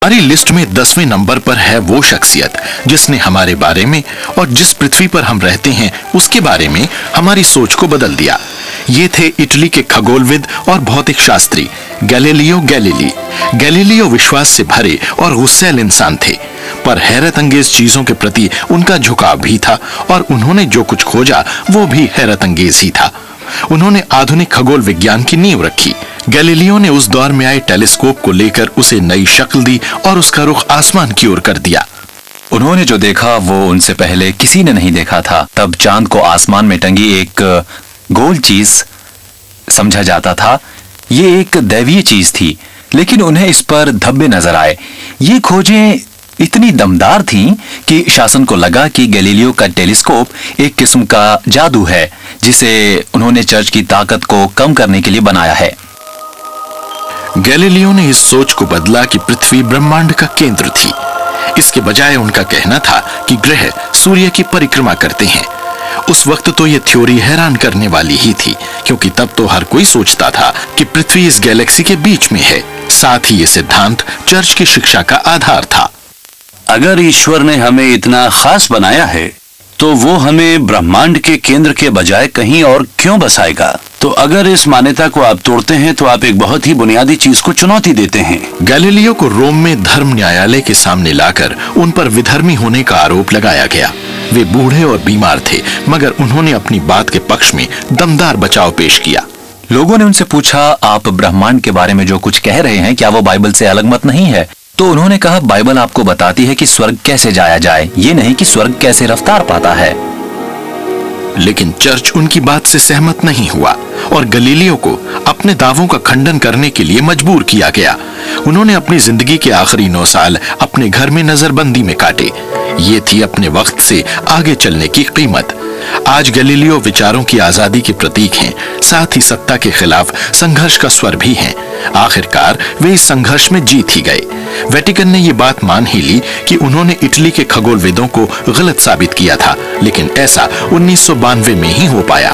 हमारी लिस्ट में 10वें नंबर पर है वो शख्सियत जिसने हमारे बारे में और जिस पृथ्वी पर हम रहते हैं उसके बारे में हमारी सोच को बदल दिया। ये थे इटली के खगोलविद और भौतिक शास्त्री गैलीलियो गैलीली। गैलीलियो विश्वास से भरे और गुस्सैल इंसान थे, पर हैरत अंगेज चीजों के प्रति उनका झुकाव भी था और उन्होंने जो कुछ खोजा वो भी हैरत अंगेज ही था। उन्होंने आधुनिक खगोल विज्ञान की नींव रखी। गैलीलियो ने उस दौर में आए टेलीस्कोप को लेकर उसे नई शक्ल दी और उसका रुख आसमान की ओर कर दिया। उन्होंने जो देखा वो उनसे पहले किसी ने नहीं देखा था। तब चांद को आसमान में टंगी एक गोल चीज समझा जाता था। ये एक दैवीय चीज थी, लेकिन उन्हें इस पर धब्बे नजर आए। ये खोजें इतनी दमदार थीं कि शासन को लगा कि गैलीलियो का टेलीस्कोप एक किस्म का जादू है जिसे उन्होंने चर्च की ताकत को कम करने के लिए बनाया है। गैलीलियो ने इस सोच को बदला कि पृथ्वी ब्रह्मांड का केंद्र थी। इसके बजाय उनका कहना था कि ग्रह सूर्य की परिक्रमा करते हैं। उस वक्त तो यह थ्योरी हैरान करने वाली ही थी, क्योंकि तब तो हर कोई सोचता था कि पृथ्वी इस गैलेक्सी के बीच में है। साथ ही ये सिद्धांत चर्च की शिक्षा का आधार था। अगर ईश्वर ने हमें इतना खास बनाया है तो वो हमें ब्रह्मांड के केंद्र के बजाय कहीं और क्यों बसाएगा? तो अगर इस मान्यता को आप तोड़ते हैं तो आप एक बहुत ही बुनियादी चीज को चुनौती देते हैं। गैलीलियो को रोम में धर्म न्यायालय के सामने लाकर उन पर विधर्मी होने का आरोप लगाया गया। वे बूढ़े और बीमार थे, मगर उन्होंने अपनी बात के पक्ष में दमदार बचाव पेश किया। लोगों ने उनसे पूछा, आप ब्रह्मांड के बारे में जो कुछ कह रहे हैं क्या वो बाइबल से अलग मत नहीं है? तो उन्होंने कहा, बाइबल आपको बताती है कि स्वर्ग कैसे जाया जाए, ये नहीं कि स्वर्ग कैसे रफ्तार पाता है। लेकिन चर्च उनकी बात से सहमत नहीं हुआ और गैलीलियो को अपने दावों का खंडन करने के लिए मजबूर किया गया। उन्होंने अपनी जिंदगी के आखिरी 9 साल अपने घर में नजरबंदी में काटे। ये थी अपने वक्त से आगे चलने की कीमत। आज गैलीलियो विचारों की आजादी के प्रतीक हैं, साथ ही सत्ता के खिलाफ संघर्ष का स्वर भी हैं। आखिरकार वे इस संघर्ष में जीत ही गए। वेटिकन ने ये बात मान ही ली कि उन्होंने इटली के खगोलविदों को गलत साबित किया था, लेकिन ऐसा 1992 में ही हो पाया।